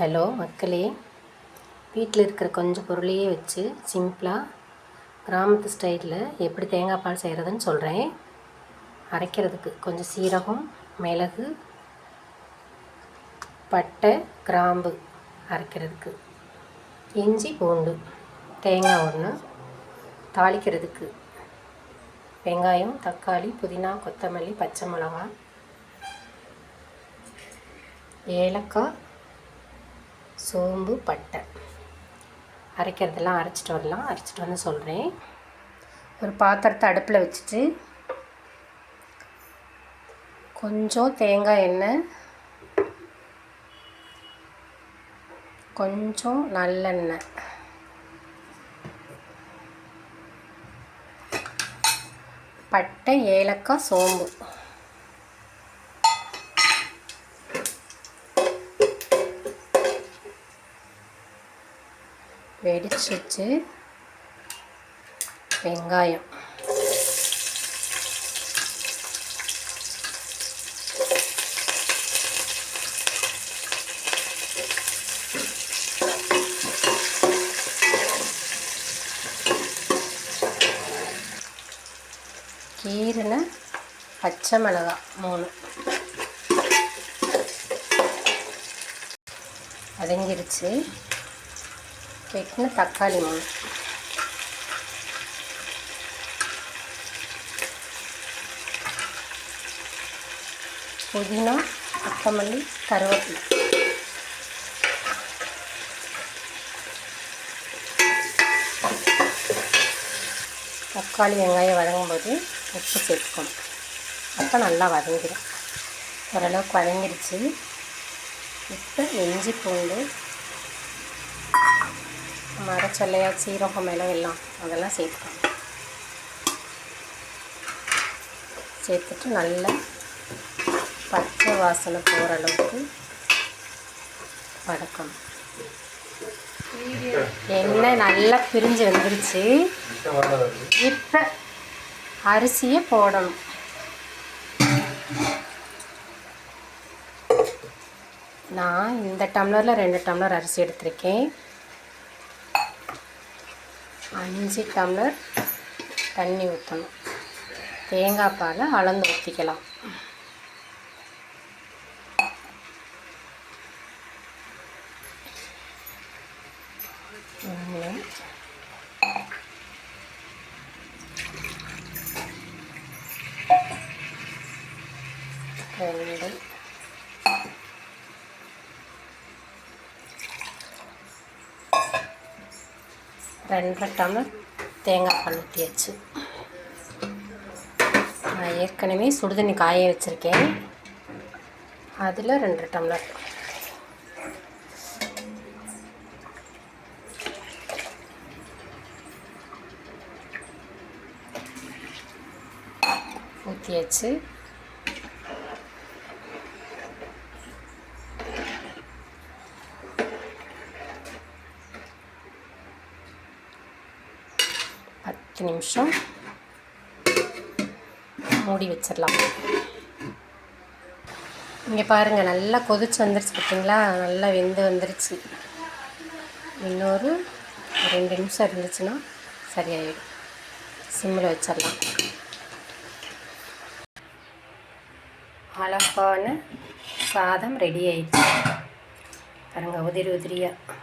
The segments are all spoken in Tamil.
ஹலோ மக்களே, வீட்டில் இருக்கிற கொஞ்சம் பொருளையே வச்சு சிம்பிளாக கிராமத்து ஸ்டைலில் எப்படி தேங்காய் பால் செய்கிறதுன்னு சொல்கிறேன். அரைக்கிறதுக்கு கொஞ்சம் சீரகம், மிளகு, பட்டை, கிராம்பு அரைக்கிறதுக்கு, இஞ்சி, பூண்டு, தேங்காய் ஒன்று, தாளிக்கிறதுக்கு வெங்காயம், தக்காளி, புதினா, கொத்தமல்லி, பச்சை மிளகாய், ஏலக்காய், சோம்பு, பட்டை. அரைக்கிறதெல்லாம் அரைச்சிட்டு வந்து சொல்கிறேன். ஒரு பாத்திரத்தை அடுப்பில் வச்சுட்டு கொஞ்சம் தேங்காய் எண்ணெய், கொஞ்சம் நல்லெண்ணெய், பட்டை, ஏலக்காய், சோம்பு, வெடிச்சிச்சு. வெங்காயம், கீரின பச்சை மிளகாய் 3 வதங்கிருச்சு. வெட்டின தக்காளி 3, புதினா, கொத்தமல்லி, கருவேப்பிலை, தக்காளி வெங்காயம் வதங்கும்போது உப்பு சேர்த்துக்கணும். அப்போ நல்லா வதங்கிடும். ஓரளவுக்கு வதங்கிடுச்சு. இப்போ இஞ்சி, பூண்டு, மரச்சல்லையா, சீரகம், மிளகு எல்லாம் அதெல்லாம் சேர்த்துக்கணும். சேர்த்துட்டு நல்லா பச்சை வாசனை போகிற அளவுக்கு வதக்கணும். எண்ணெய் நல்லா பிரிஞ்சு வந்துருச்சு. இப்போ அரிசியை போடணும். நான் இந்த டம்ளரில் 2 டம்ளர் அரிசி எடுத்திருக்கேன். 5 டம்ளர் தண்ணி ஊற்றணும். தேங்காய் பாலை அளந்து ஊற்றிக்கலாம். ரெண்டு, 2.5 டம்ளர் தேங்காய் பால் ஊற்றியாச்சு. நான் ஏற்கனவே சுடுதண்ணி காய வச்சுருக்கேன். அதில் 2 டம்ளர் ஊற்றியாச்சு. நிமிஷம் மூடி வச்சிடலாம். இங்கே பாருங்கள், நல்லா கொதிச்சு வந்துருச்சு பார்த்தீங்களா? நல்லா வெந்து வந்துருச்சு. இன்னொரு 2 நிமிஷம் இருந்துச்சுன்னா சரியாயிடும். சிம்மில் வச்சிடலாம். அழகான சாதம் ரெடி ஆயிடுச்சு பாருங்கள். உதிரி உதிரியாக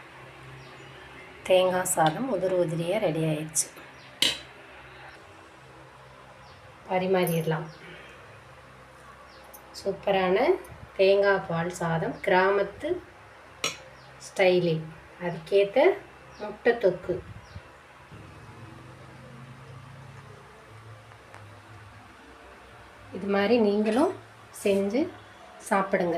தேங்காய் சாதம் உதிரியாக ரெடி ஆயிடுச்சு. பரிமாறிடலாம். சூப்பரான தேங்காய் பால் சாதம், கிராமத்து ஸ்டைலில். அதுக்கேற்ற முட்டை தொக்கு. இது மாதிரி நீங்களும் செஞ்சு சாப்பிடுங்க.